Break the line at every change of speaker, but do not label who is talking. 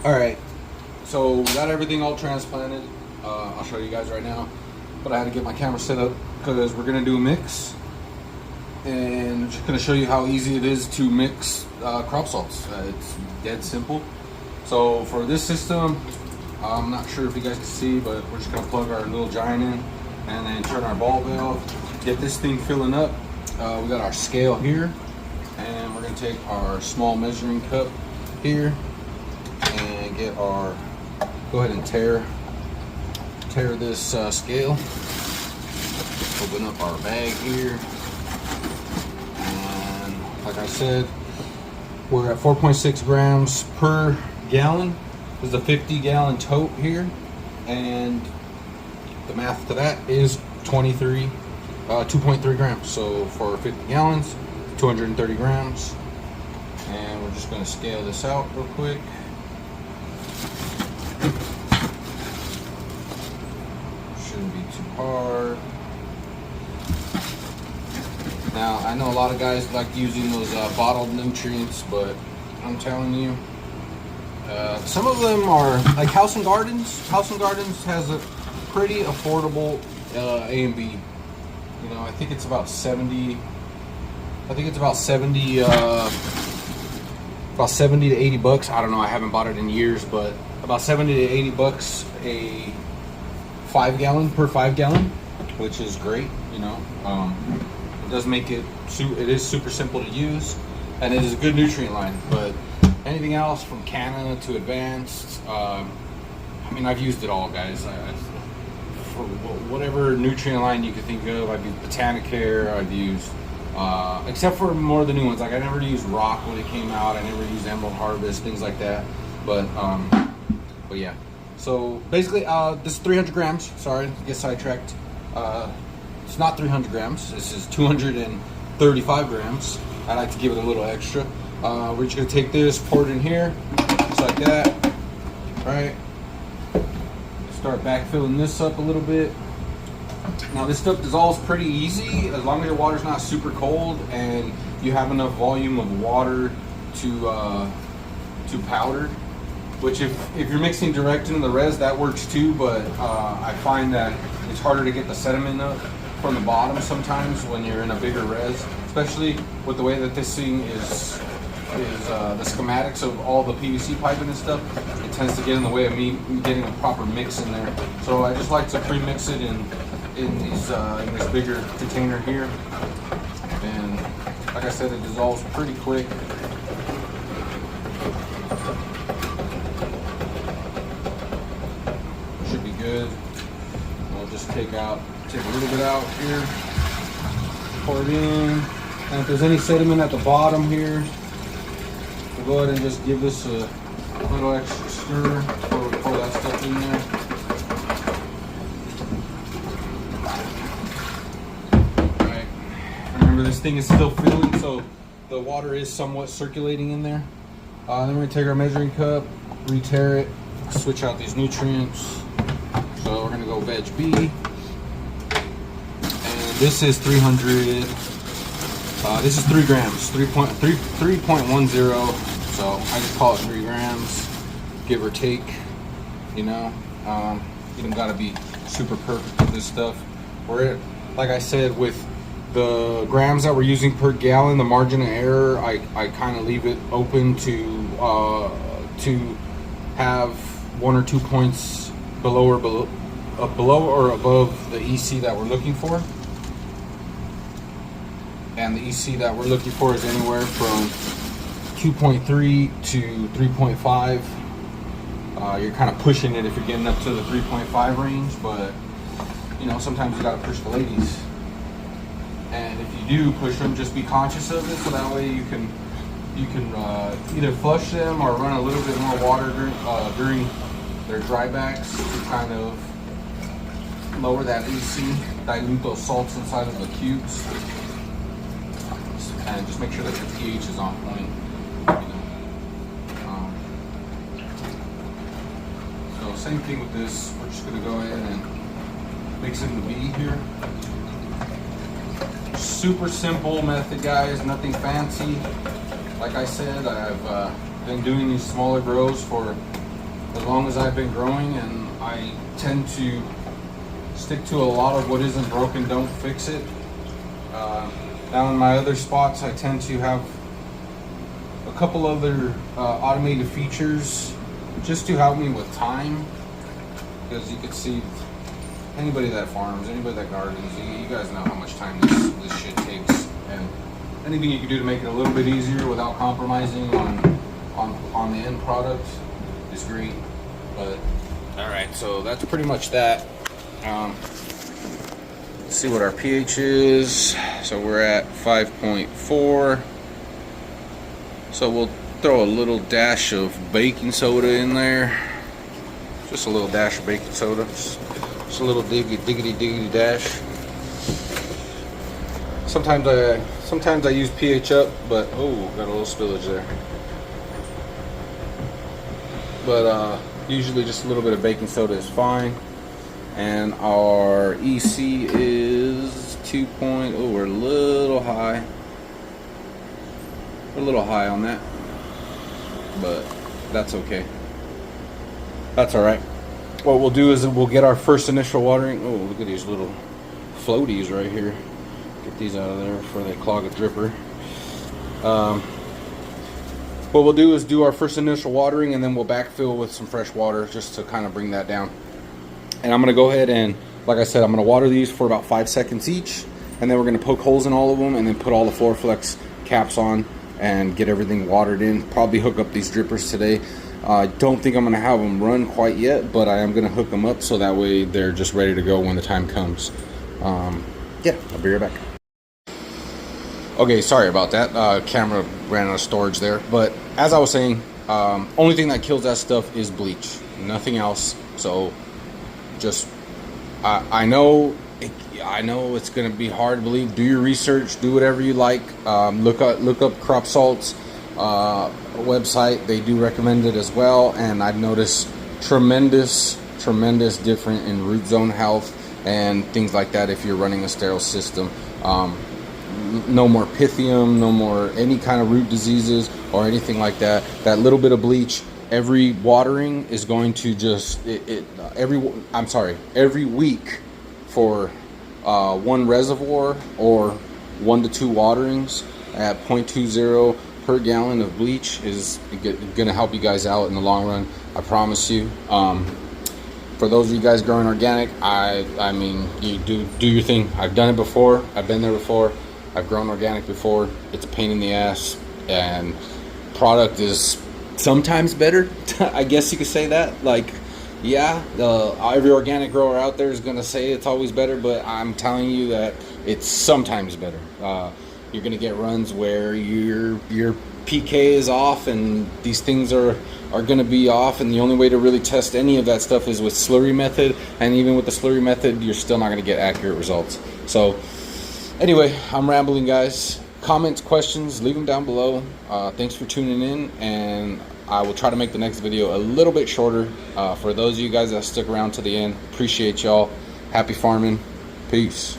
All right, so we got everything all transplanted. I'll show you guys right now, but I had to get my camera set up because we're gonna do a mix, and I'm just gonna show you how easy it is to mix crop salts. It's dead simple. So for this system, I'm not sure if you guys can see, but we're just gonna plug our little giant in and then turn our ball valve, get this thing filling up. We got our scale here, and we're gonna take our small measuring cup here and get our, go ahead and tear this scale. Open up our bag here, and like I said, we're at 4.6 grams per gallon. This is a 50-gallon tote here, and the math to that is 2.3 grams. So for 50 gallons, 230 grams. And we're just going to scale this out real quick. Shouldn't be too hard. Now, I know a lot of guys like using those bottled nutrients, but I'm telling you, some of them are like House and Gardens. House and Gardens has a pretty affordable A and B. You know, I think it's about 70. I think it's about 70 to 80 bucks. I don't know. I haven't bought it in years, but about 70 to 80 bucks a 5 gallon per 5 gallon, which is great. You know, it does make it. It is super simple to use, and it is a good nutrient line. But anything else from Canna to Advanced, I mean, I've used it all, guys. For whatever nutrient line you could think of, I've used Botanicare. I've used, except for more of the new ones. Like I never used Rock when it came out. I never used Emerald Harvest, things like that. But yeah. So basically, this is 300 grams. Sorry, get sidetracked. It's not 300 grams. This is 235 grams. I like to give it a little extra. We're just gonna take this, pour it in here, just like that. Right. Start backfilling this up a little bit. Now this stuff dissolves pretty easy as long as your water's not super cold and you have enough volume of water to powder. Which if you're mixing direct into the res, that works too, but I find that it's harder to get the sediment up from the bottom sometimes when you're in a bigger res, especially with the way that this thing is the schematics of all the PVC piping and stuff. It tends to get in the way of me getting a proper mix in there. So I just like to pre-mix it in this bigger container here. And like I said, it dissolves pretty quick. Should be good. We'll just take a little bit out here, pour it in, and if there's any sediment at the bottom here, we'll go ahead and just give this a little extra stir before we pour that stuff in there. Alright, remember this thing is still filling, so the water is somewhat circulating in there. Then we're going to take our measuring cup, re-tear it, switch out these nutrients. So we're going to go veg B. And this is 300. This is 3 grams, 3.10. So I just call it 3 grams, give or take. You know, you don't gotta be super perfect with this stuff. We're, like I said, with the grams that we're using per gallon, the margin of error, I kind of leave it open to have 1 or 2 points below or above the EC that we're looking for. And the EC that we're looking for is anywhere from 2.3 to 3.5. You're kind of pushing it if you're getting up to the 3.5 range, but you know, sometimes you gotta push the ladies. And if you do push them, just be conscious of it, so that way you can either flush them or run a little bit more water during their dry backs to kind of lower that EC, dilute those salts inside of the cubes. And just make sure that your pH is on point. You know. So same thing with this. We're just going to go ahead and mix in the B here. Super simple method, guys. Nothing fancy. Like I said, I've been doing these smaller grows for as long as I've been growing, and I tend to stick to a lot of what isn't broken, don't fix it. Down in my other spots, I tend to have a couple other automated features just to help me with time, because you can see, anybody that farms, anybody that gardens, you guys know how much time this shit takes, and anything you can do to make it a little bit easier without compromising on the end product is great. But all right, so that's pretty much that. Let's see what our pH is. So we're at 5.4. So we'll throw a little dash of baking soda in there. Just a little dash of baking soda. Just a little diggity dash. Sometimes I use pH up, but oh, got a little spillage there. But usually just a little bit of baking soda is fine. And our EC is 2. Oh, we're a little high. We're a little high on that, but that's okay. That's all right. What we'll do is we'll get our first initial watering. Oh, look at these little floaties right here. Get these out of there before they clog a dripper. What we'll do is do our first initial watering, and then we'll backfill with some fresh water just to kind of bring that down. And I'm going to go ahead and, like I said, I'm going to water these for about 5 seconds each, and then we're going to poke holes in all of them and then put all the FloraFlex caps on and get everything watered in. Probably hook up these drippers today. I don't think I'm going to have them run quite yet, but I am going to hook them up so that way they're just ready to go when the time comes. Yeah, I'll be right back. Okay, sorry about that. Camera ran out of storage there. But as I was saying, only thing that kills that stuff is bleach. Nothing else. So just, I know it's going to be hard to believe. Do your research. Do whatever you like. Look up CROPSALTS website. They do recommend it as well. And I've noticed tremendous difference in root zone health and things like that if you're running a sterile system. No more pythium, no more any kind of root diseases or anything like that. That little bit of bleach, every watering is going to just every week for one reservoir or 1 to 2 waterings at 0.20 per gallon of bleach is going to help you guys out in the long run. I promise you. For those of you guys growing organic, I mean, you do your thing. I've done it before. I've been there before. I've grown organic before. It's a pain in the ass, and product is sometimes better. I guess you could say that. Like, yeah, every organic grower out there is going to say it's always better, but I'm telling you that it's sometimes better. You're going to get runs where your PK is off and these things are going to be off, and the only way to really test any of that stuff is with slurry method, and even with the slurry method you're still not going to get accurate results. So anyway, I'm rambling, guys. Comments, questions, leave them down below. Thanks for tuning in, and I will try to make the next video a little bit shorter. For those of you guys that stuck around to the end, appreciate y'all. Happy farming. Peace.